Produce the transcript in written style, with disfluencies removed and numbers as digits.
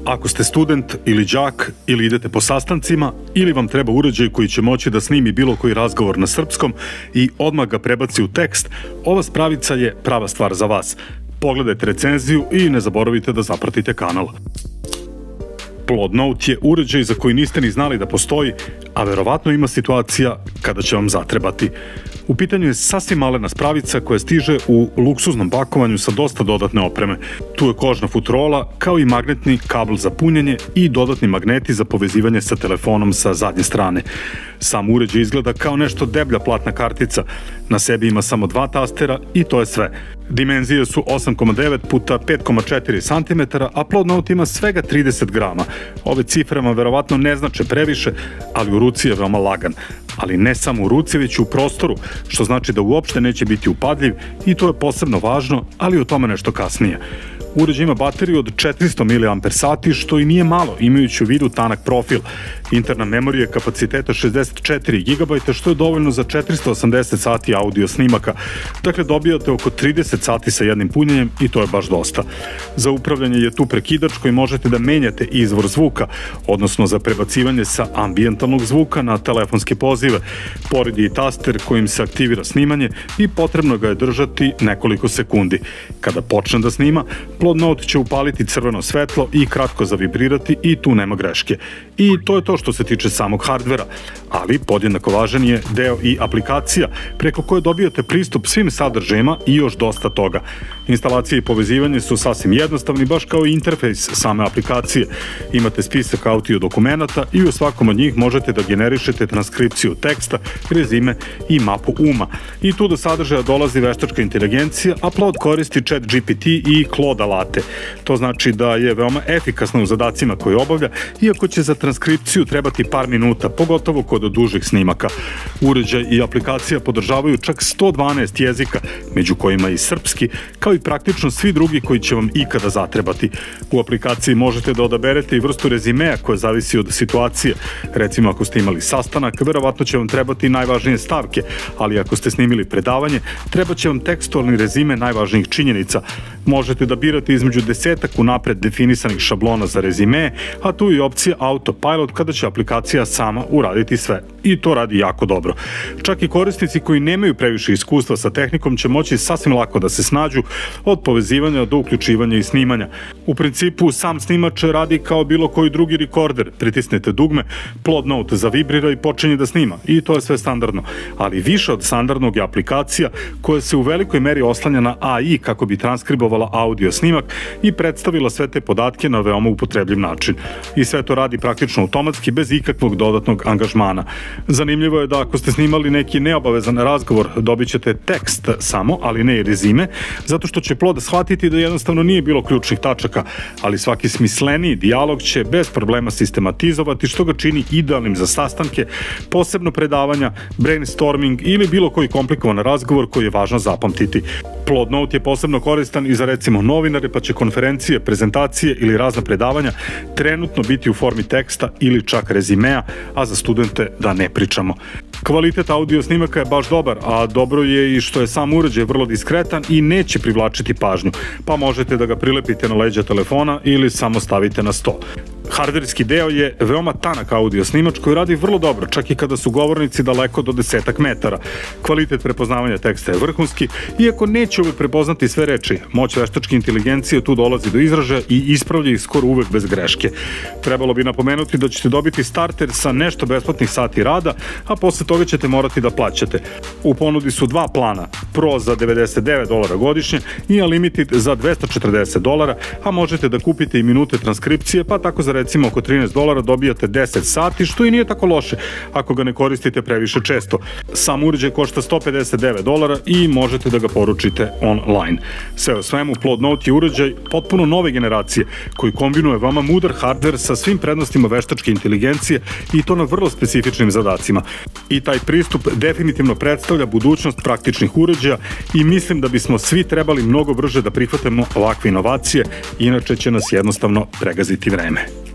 Ako ste student ili đak ili idete po sastancima ili vam treba uređaj koji će moći da snimi bilo koji razgovor na srpskom i odmah ga prebaci u tekst, ova spravica je prava stvar za vas. Pogledajte recenziju i ne zaboravite da zapratite kanal. Plodnote je uređaj za koji niste ni znali da postoji, a verovatno ima situacija kada će vam zatrebati. U pitanju je sasvim malena spravica koja stiže u luksuznom pakovanju sa dosta dodatne opreme. Tu je kožna futrola, kao i magnetni kabel za punjenje i dodatni magneti za povezivanje sa telefonom sa zadnje strane. Sam uređaj izgleda kao nešto deblja platna kartica. Na sebi ima samo 2 tastera i to je sve. Dimenzije su 8,9 puta 5,4 cm, a Plodnote ima svega 30 grama. Ove cifre vam verovatno ne znače previše, ali u ruci je veoma lagan. Ali ne samo u ruci, već i u prostoru, što znači da uopšte neće biti upadljiv i to je posebno važno, ali o tome nešto kasnije. Uređaj ima bateriju od 400 mAh, što i nije malo, imajući u vidu tanak profil. Interna memorija kapaciteta 64 GB, što je dovoljno za 480 sati audio snimaka. Dakle, dobijate oko 30 sati sa jednim punjenjem i to je baš dosta. Za upravljanje je tu prekidač koji možete da menjate izvor zvuka, odnosno za prebacivanje sa ambijentalnog zvuka na telefonske pozive. Pored je i taster kojim se aktivira snimanje i potrebno ga je držati nekoliko sekundi. Kada počne da snima, Plodnote će upaliti crveno svetlo i kratko zavibrirati i tu nema greške. I to je to što se tiče samog hardvera, ali podjednako važan je deo i aplikacija preko koje dobijate pristup svim sadržajima i još dosta toga. Instalacija i povezivanje su sasvim jednostavni, baš kao i interfejs same aplikacije. Imate spisak audio dokumenata i u svakom od njih možete da generišete transkripciju teksta, rezime i mapu uma. I tu do sadržaja dolazi veštačka inteligencija, a Plod koristi ChatGPT i Claude alate. To znači da je veoma efikasno u zadacima koje obavlja, iako će za transkripciju trebati par minuta, pogotovo kod dužih snimaka. Uređaj i aplikacija podržavaju čak 112 jezika, među kojima i srpski, kao i praktično svi drugi koji će vam ikada zatrebati. U aplikaciji možete da odaberete i vrstu rezimea koja zavisi od situacije. Recimo, ako ste imali sastanak, verovatno će vam trebati najvažnije stavke, ali ako ste snimili predavanje, treba će vam tekstualni rezime najvažnijih činjenica. Možete da birate između 10 unapred definisanih šablona za rezime, a tu i opcija Autopilot kada će aplikacija sama uraditi sve. I to radi jako dobro. Čak i korisnici koji nemaju previše iskustva sa tehnikom će moći sasvim lako da se snađu od povezivanja do uključivanja i snimanja. U principu, sam snimač radi kao bilo koji drugi rekorder. Pritisnete dugme, Plodnote zavibrira i počinje da snima. I to je sve standardno. Ali više od standardnog je aplikacija koja se u velikoj meri oslanja na AI kako bi transkribovala audio snimak i predstavila sve te podatke na veoma upotrebljiv način. I sve to radi praktično automatski, bez ikakvog dodatnog angažmana. Zanimljivo je da ako ste snimali neki neobavezan razgovor, dobit ćete tekst samo, ali ne i rezime, zato što će Plod shvatiti da jednostavno nije bilo ključnih tačaka, ali svaki smisleniji dijalog će bez problema sistematizovati, što ga čini idealnim za sastanke, posebno predavanja, brainstorming ili bilo koji komplikovan razgovor koji je važno zapamtiti. Plodnote je posebno koristan i za recimo novinare, pa će konferencije, prezentacije ili razna predavanja trenutno biti u formi teksta ili čak rezimea, a za studente da ne pričamo. Kvalitet audio snimaka je baš dobar, a dobro je i što je sam uređaj vrlo diskretan i neće privlačiti pažnju, pa možete da ga prilepite na leđa telefona ili samo stavite na sto. Hardverski deo je veoma tanak audio snimač koji radi vrlo dobro, čak i kada su govornici daleko do 10 metara. Kvalitet prepoznavanja teksta je vrhunski, iako neće uvek prepoznati sve reči. Moć veštačke inteligencije tu dolazi do izražaja i ispravlja ih skoro uvek bez greške. Trebalo bi napomenuti da ćete dobiti starter sa nešto besplatnih sati rada, a posle toga ćete morati da plaćate. U ponudi su 2 plana, Pro za $99 godišnje i Unlimited za $240, a možete da kupite i minute transkripcije, pa tako za recimo oko $13 dobijate 10 sati, što i nije tako loše ako ga ne koristite previše često. Sam uređaj košta $159 i možete da ga poručite online. Sve u svemu, Plodnote je uređaj potpuno nove generacije koji kombinuje veoma mudar hardver sa svim prednostima veštačke inteligencije i to na vrlo specifičnim zadacima. I taj pristup definitivno predstavlja budućnost praktičnih uređaja i mislim da bismo svi trebali mnogo brže da prihvatimo ovakve inovacije, inače će nas jednostavno pregaziti vreme.